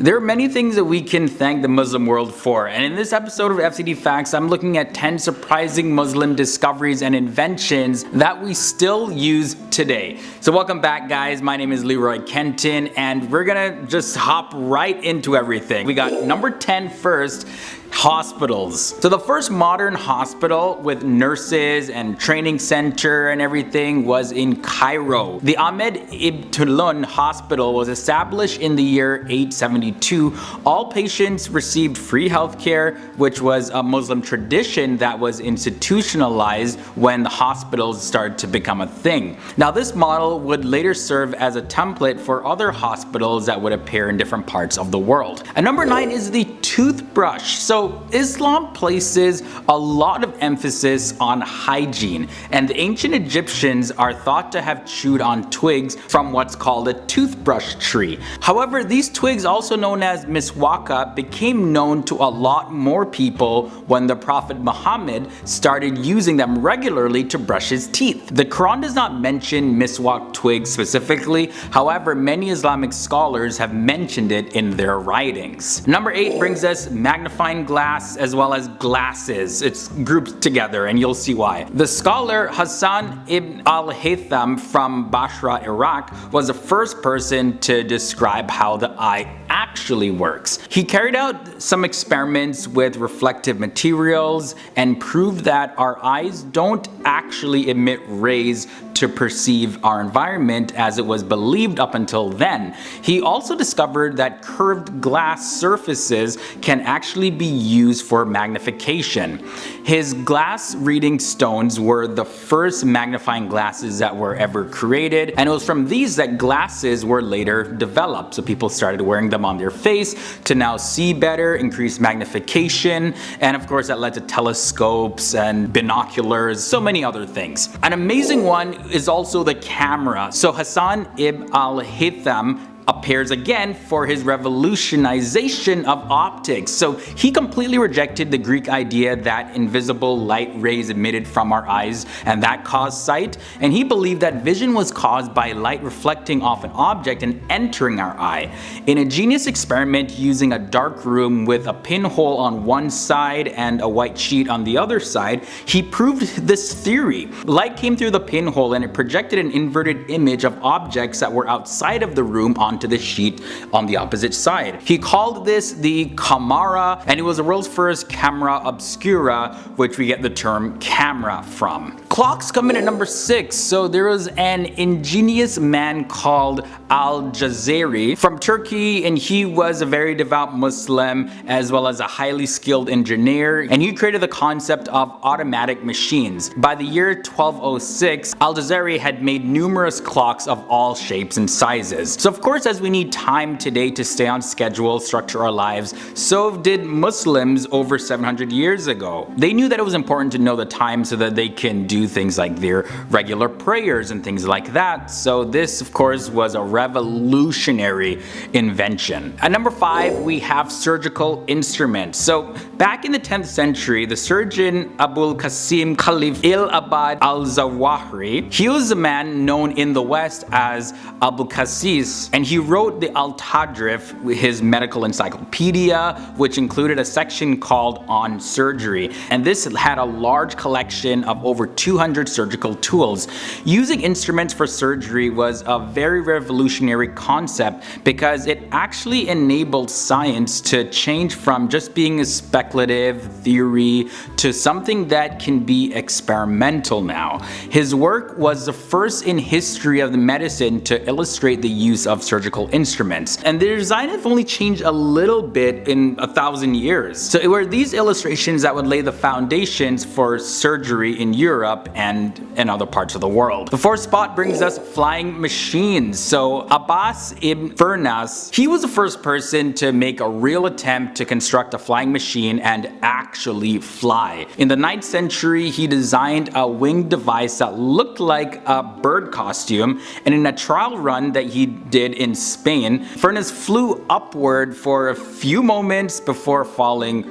There are many things that we can thank the Muslim world for, and in this episode of FCD Facts, I'm looking at 10 surprising Muslim discoveries and inventions that we still use today. So welcome back, guys. My name is Leroy Kenton, and we're gonna just hop right into everything. We got number 10 first. Hospitals. So the first modern hospital with nurses and training center and everything was in Cairo. The Ahmed Ibn Tulun Hospital was established in the year 872. All patients received free healthcare, which was a Muslim tradition that was institutionalized when the hospitals started to become a thing. Now this model would later serve as a template for other hospitals that would appear in different parts of the world. And number 9 is the toothbrush. So Islam places a lot of emphasis on hygiene, and the ancient Egyptians are thought to have chewed on twigs from what's called a toothbrush tree. However, these twigs, also known as miswaka, became known to a lot more people when the Prophet Muhammad started using them regularly to brush his teeth. The Quran does not mention miswak twigs specifically, however many Islamic scholars have mentioned it in their writings. Number 8 brings us magnifying glass as well as glasses. It's grouped together and you'll see why. The scholar Hassan ibn al-Haytham from Basra, Iraq was the first person to describe how the eye actually works. He carried out some experiments with reflective materials and proved that our eyes don't actually emit rays to perceive our environment as it was believed up until then. He also discovered that curved glass surfaces can actually be used for magnification. His glass reading stones were the first magnifying glasses that were ever created, and it was from these that glasses were later developed. So people started wearing them on their face to now see better, increase magnification, and of course that led to telescopes and binoculars, so many other things. An amazing one is also the camera. So Hassan ibn al-Haytham appears again for his revolutionization of optics. So he completely rejected the Greek idea that invisible light rays emitted from our eyes and that caused sight, and he believed that vision was caused by light reflecting off an object and entering our eye. In a genius experiment using a dark room with a pinhole on one side and a white sheet on the other side, he proved this theory. Light came through the pinhole and it projected an inverted image of objects that were outside of the room onto the sheet on the opposite side. He called this the camera, and it was the world's first camera obscura, which we get the term camera from. Clocks come in at number 6. So there was an ingenious man called Al-Jazari from Turkey, and he was a very devout Muslim as well as a highly skilled engineer, and he created the concept of automatic machines. By the year 1206, Al-Jazari had made numerous clocks of all shapes and sizes. So of course, as we need time today to stay on schedule, structure our lives, so did Muslims over 700 years ago. They knew that it was important to know the time so that they can do things like their regular prayers and things like that. So this of course was a revolutionary invention. At number 5, we have surgical instruments. So back in the 10th century, the surgeon Abul Qasim Khalif il-Abad al-Zawahiri, he was a man known in the West as Abu Qasis, and he wrote the Al-Tadrif, his medical encyclopedia, which included a section called On Surgery, and this had a large collection of over 200 surgical tools. Using instruments for surgery was a very revolutionary concept because it actually enabled science to change from just being a speculative theory to something that can be experimental now. His work was the first in history of the medicine to illustrate the use of surgical instruments, and their design have only changed a little bit in 1,000 years. So it were these illustrations that would lay the foundations for surgery in Europe and in other parts of the world. The 4th spot brings us flying machines. So Abbas ibn Firnas, he was the first person to make a real attempt to construct a flying machine and actually fly. In the 9th century, he designed a winged device that looked like a bird costume, and in a trial run that he did in Spain, Firnas flew upward for a few moments before falling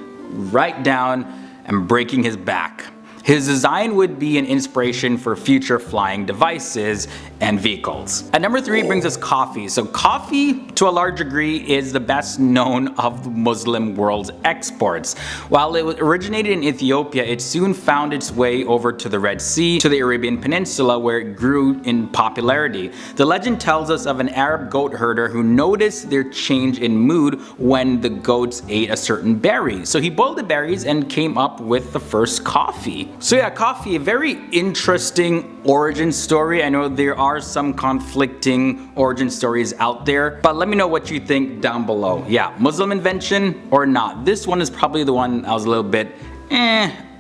right down and breaking his back. His design would be an inspiration for future flying devices and vehicles. At number 3 brings us coffee. So coffee, to a large degree, is the best known of the Muslim world's exports. While it originated in Ethiopia, it soon found its way over to the Red Sea, to the Arabian Peninsula, where it grew in popularity. The legend tells us of an Arab goat herder who noticed their change in mood when the goats ate a certain berry. So he boiled the berries and came up with the first coffee. So yeah, coffee, a very interesting origin story. I know there are some conflicting origin stories out there, but let me know what you think down below. Yeah, Muslim invention or not? This one is probably the one I was a little bit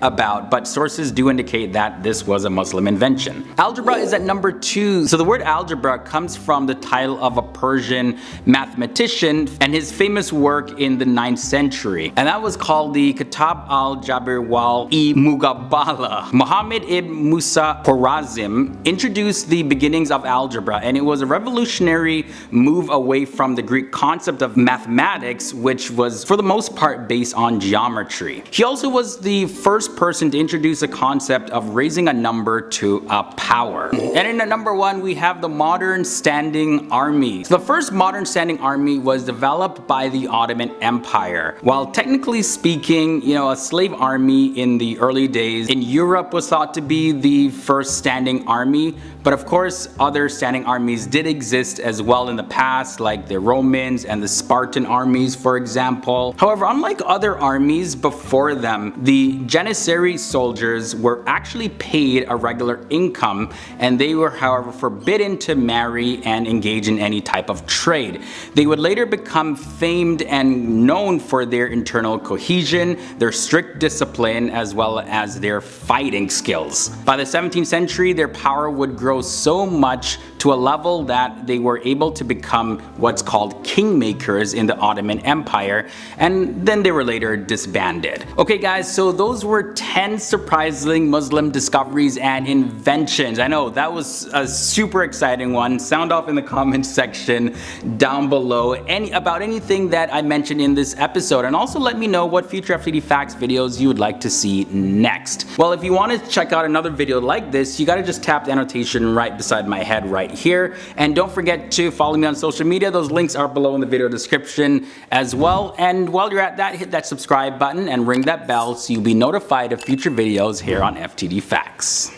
about, but sources do indicate that this was a Muslim invention. Algebra is at number 2. So the word algebra comes from the title of a Persian mathematician and his famous work in the 9th century, and that was called the Kitab al-Jabr wal-e Mugabbala. Muhammad ibn Musa Khwarazm introduced the beginnings of algebra, and it was a revolutionary move away from the Greek concept of mathematics, which was for the most part based on geometry. He also was the first person to introduce a concept of raising a number to a power. And in at number 1, we have the modern standing army. So the first modern standing army was developed by the Ottoman Empire. While technically speaking, a slave army in the early days in Europe was thought to be the first standing army, but of course other standing armies did exist as well in the past, like the Romans and the Spartan armies, for example. However, unlike other armies before them, the Janissary soldiers were actually paid a regular income, and they were, however, forbidden to marry and engage in any type of trade. They would later become famed and known for their internal cohesion, their strict discipline, as well as their fighting skills. By the 17th century, their power would grow so much to a level that they were able to become what's called kingmakers in the Ottoman Empire, and then they were later disbanded. Okay guys, so those were 10 surprising Muslim discoveries and inventions. I know that was a super exciting one. Sound off in the comments section down below about anything that I mentioned in this episode, and also let me know what future FTD Facts videos you would like to see next. Well, if you want to check out another video like this, you gotta just tap the annotation right beside my head right here, and don't forget to follow me on social media. Those links are below in the video description as well. And while you're at that, hit that subscribe button and ring that bell so you'll be notified of future videos here on FTD Facts.